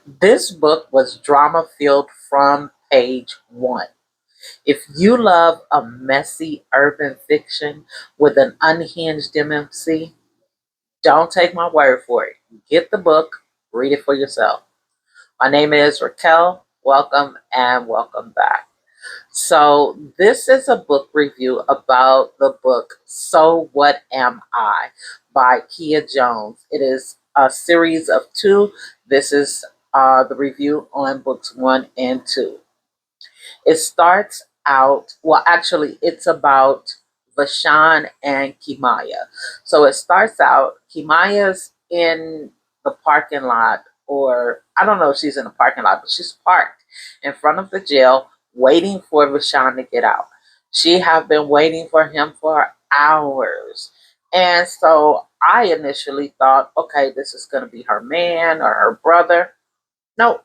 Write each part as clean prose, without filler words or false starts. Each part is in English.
This book was drama filled from page one. If you love a messy urban fiction with an unhinged MMC, don't take my word for it. Get the book, read it for yourself. My name is Raquel. Welcome and welcome back. So, this is a book review about the book So What Am I by Kia Jones. It is a series of two. This is the review on books one and two. It starts out, well, actually, it's about Vashan and Kimaya. So it starts out, Kimaya's in the parking lot, or I don't know if she's in the parking lot, but she's parked in front of the jail waiting for Vashan to get out. She have been waiting for him for hours. And so I initially thought, okay, this is going to be her man or her brother. No,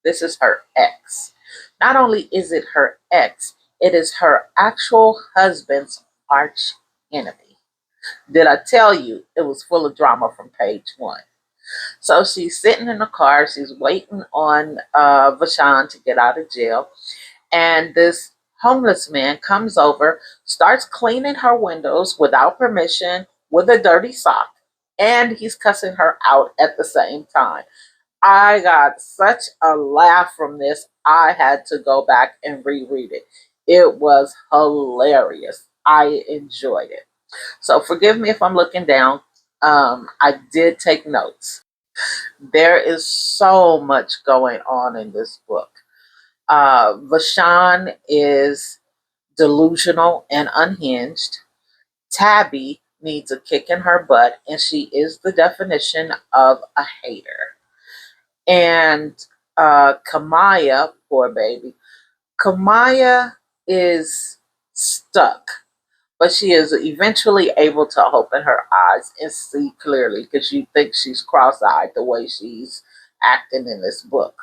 this is her ex. Not only is it her ex, it is her actual husband's arch enemy. Did I tell you it was full of drama from page one? So she's sitting in the car, she's waiting on Vashan to get out of jail, and this homeless man comes over, starts cleaning her windows without permission with a dirty sock, and he's cussing her out at the same time. I got such a laugh from this. I had to go back and reread it. It was hilarious. I enjoyed it. So forgive me if I'm looking down. I did take notes. There is so much going on in this book. Vashan is delusional and unhinged. Tabby needs a kick in her butt, and she is the definition of a hater. And Kamaya, poor baby, Kamaya is stuck, but she is eventually able to open her eyes and see clearly because you think she's cross-eyed the way she's acting in this book.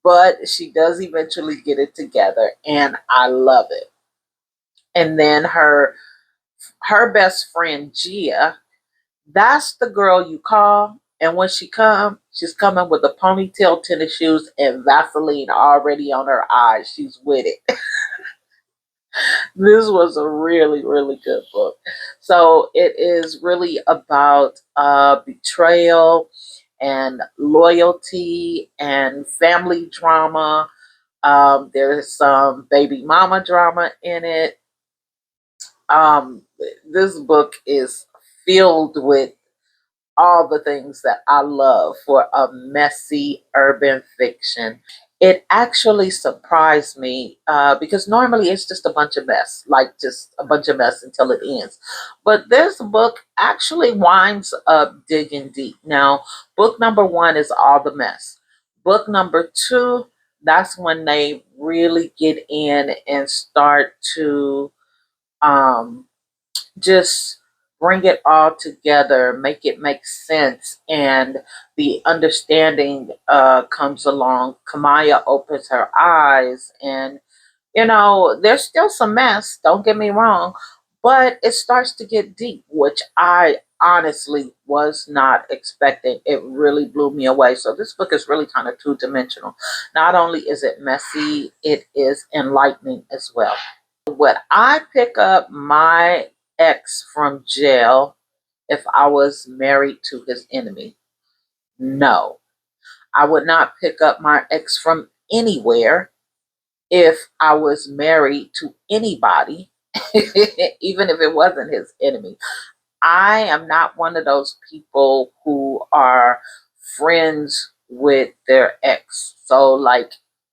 But she does eventually get it together, and I love it. And then her best friend Gia, that's the girl you call, and when she comes, she's coming with a ponytail, tennis shoes, and Vaseline already on her eyes. She's with it. This was a really, really good book. So it is really about betrayal and loyalty and family drama. There's some baby mama drama in it. Um, this book is filled with all the things that I love for a messy urban fiction. It actually surprised me because normally it's just a bunch of mess, like just a bunch of mess until it ends. But this book actually winds up digging deep. Now, book number one is all the mess. Book number two, that's when they really get in and start to um, just bring it all together, make it make sense, and the understanding comes along. Kamaya opens her eyes, and there's still some mess, don't get me wrong, but it starts to get deep, which I honestly was not expecting. It really blew me away. So this book is really kind of two-dimensional. Not only is it messy, it is enlightening as well. Would I pick up my ex from jail if I was married to his enemy? No. I would not pick up my ex from anywhere if I was married to anybody, even if it wasn't his enemy. I am not one of those people who are friends with their ex. So, like,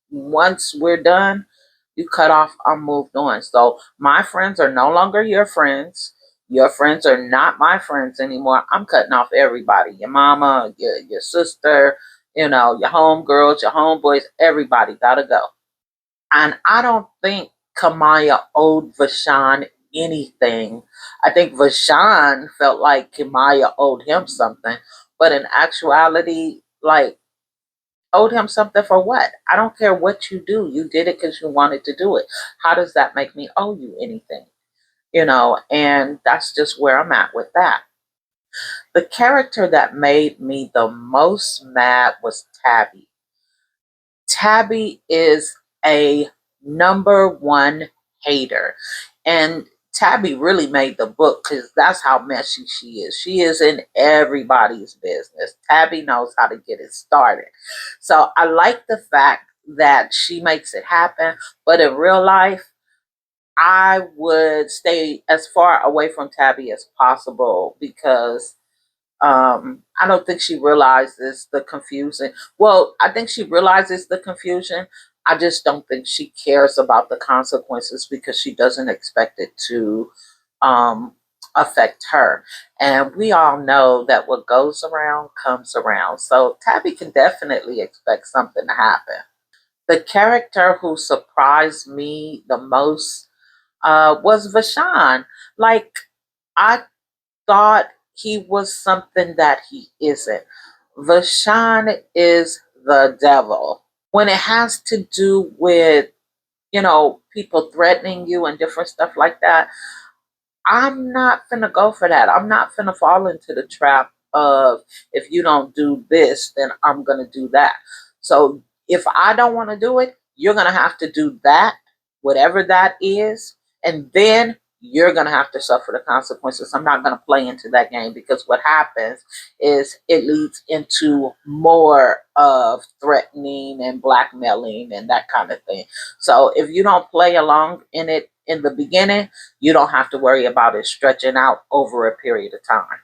once we're done, you cut off, I'm moved on. So, my friends are no longer your friends. Your friends are not my friends anymore. I'm cutting off everybody, your mama, your sister, your homegirls, your homeboys, everybody gotta go. And I don't think Kamaya owed Vashan anything. I think Vashan felt like Kamaya owed him something. But in actuality, like, owed him something for what? I don't care what you do. You did it because you wanted to do it. How does that make me owe you anything? And that's just where I'm at with that. The character that made me the most mad was Tabby. Tabby is a number one hater. And Tabby really made the book because that's how messy she is. She is in everybody's business. Tabby knows how to get it started. So I like the fact that she makes it happen. But in real life, I would stay as far away from Tabby as possible because I don't think she realizes the confusion. Well, I think she realizes the confusion. I just don't think she cares about the consequences because she doesn't expect it to um, affect her. And we all know that what goes around comes around. So Tabby can definitely expect something to happen. The character who surprised me the most was Vashan. Like, I thought he was something that he isn't. Vashan is the devil. When it has to do with, people threatening you and different stuff like that, I'm not finna go for that. I'm not finna fall into the trap of if you don't do this, then I'm gonna do that. So if I don't want to do it, you're gonna have to do that, whatever that is, and then you're gonna have to suffer the consequences. I'm not gonna play into that game because what happens is it leads into more of threatening and blackmailing and that kind of thing. So if you don't play along in it in the beginning, you don't have to worry about it stretching out over a period of time.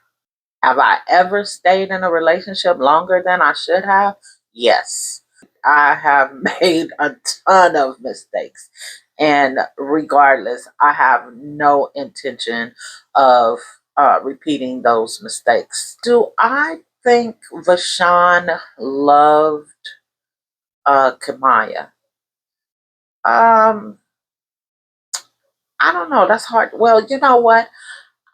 Have I ever stayed in a relationship longer than I should have? Yes. I have made a ton of mistakes. And regardless, I have no intention of repeating those mistakes. Do I think Vashan loved Kamaya? Um, I don't know. That's hard. Well, you know what?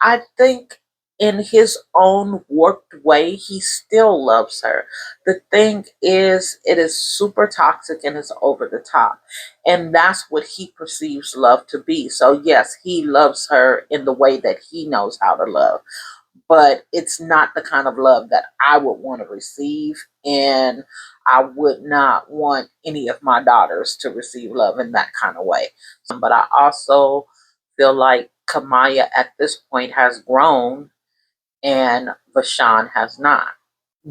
I think in his own warped way, he still loves her. The thing is, it is super toxic and it's over the top. And that's what he perceives love to be. So, yes, he loves her in the way that he knows how to love. But it's not the kind of love that I would want to receive. And I would not want any of my daughters to receive love in that kind of way. But I also feel like Kamaya at this point has grown and Vashan has not.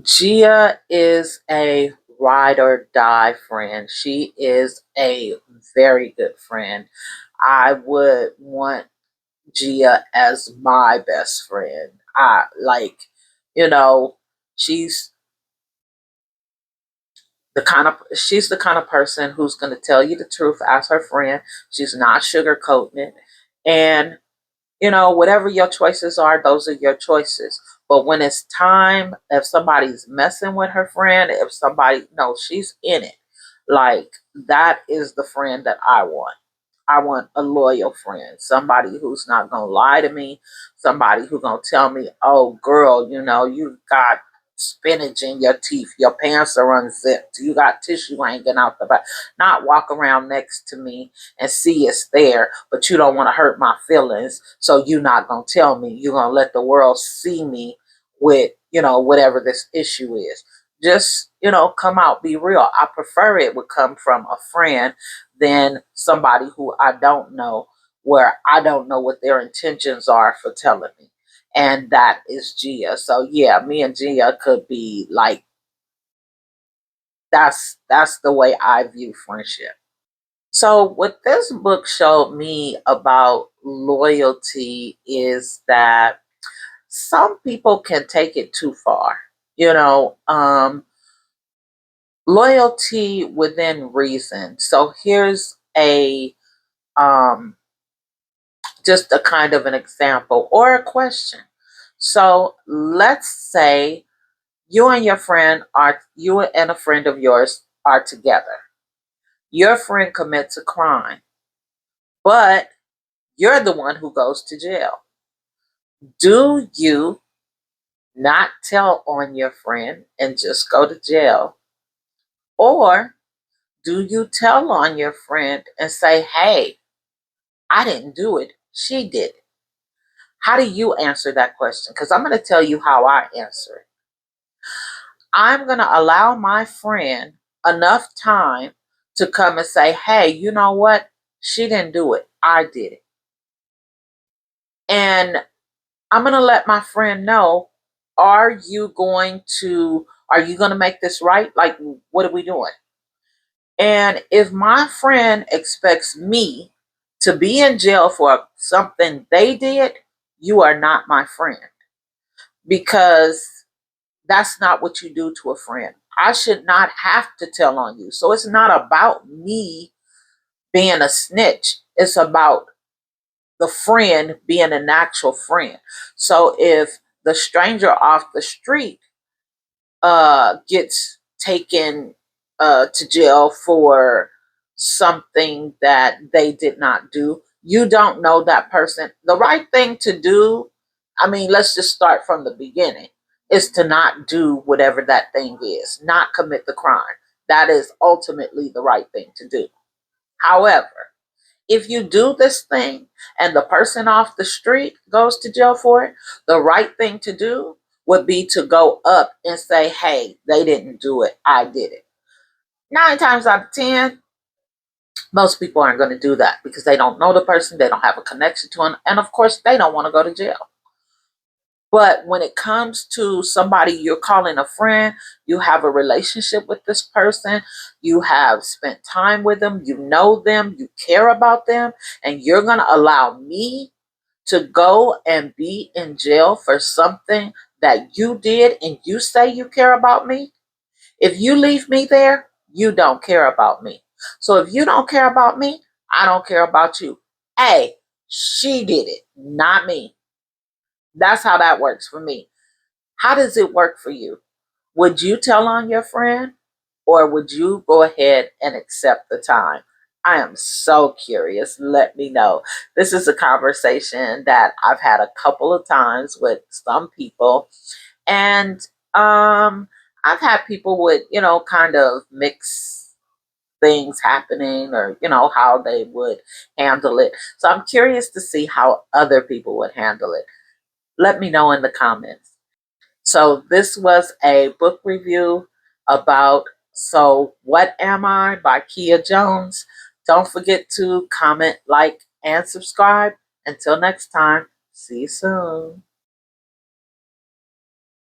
Gia is a ride or die friend. She is a very good friend. I would want Gia as my best friend. I like, you know, she's she's the kind of person who's going to tell you the truth as her friend. She's not sugarcoating it. And whatever your choices are, those are your choices. But when it's time, if somebody's messing with her friend, if somebody, no, she's in it. Like, that is the friend that I want. I want a loyal friend, somebody who's not going to lie to me, somebody who's going to tell me, oh, girl, you got spinach in your teeth, your pants are unzipped, you got tissue hanging out the back. Not walk around next to me and see it's there, but you don't want to hurt my feelings, so you're not going to tell me. You're going to let the world see me with, whatever this issue is. Just, come out, be real. I prefer it would come from a friend than somebody who I don't know, where I don't know what their intentions are for telling me. And that is Gia. So yeah, me and Gia could be like, that's the way I view friendship. So what this book showed me about loyalty is that some people can take it too far. You know, loyalty within reason. So here's a um just a kind of an example or a question. So let's say you and a friend of yours are together. Your friend commits a crime, but you're the one who goes to jail. Do you not tell on your friend and just go to jail? Or do you tell on your friend and say, hey, I didn't do it, she did it? How do you answer that question? Because I'm going to tell you how I answer it. I'm going to allow my friend enough time to come and say, hey, you know what? She didn't do it. I did it. And I'm going to let my friend know, are you going to make this right? Like, what are we doing? And if my friend expects me to be in jail for something they did, you are not my friend, because that's not what you do to a friend. I should not have to tell on you. So it's not about me being a snitch. It's about the friend being an actual friend. So if the stranger off the street gets taken to jail for something that they did not do, you don't know that person. The right thing to do, I mean, let's just start from the beginning, is to not do whatever that thing is, not commit the crime. That is ultimately the right thing to do. However, if you do this thing and the person off the street goes to jail for it, the right thing to do would be to go up and say, hey, they didn't do it. I did it. 9 times out of 10, most people aren't going to do that because they don't know the person. They don't have a connection to them. And of course, they don't want to go to jail. But when it comes to somebody you're calling a friend, you have a relationship with this person, you have spent time with them, you know them, you care about them, and you're going to allow me to go and be in jail for something that you did and you say you care about me? If you leave me there, you don't care about me. So if you don't care about me, I don't care about you. Hey, she did it, not me. That's how that works for me. How does it work for you? Would you tell on your friend, or would you go ahead and accept the time? I am so curious. Let me know. This is a conversation that I've had a couple of times with some people. And I've had people with, kind of mixed things happening, or, how they would handle it. So I'm curious to see how other people would handle it. Let me know in the comments. So this was a book review about So What Am I by Kia Jones. Don't forget to comment, like, and subscribe. Until next time, see you soon.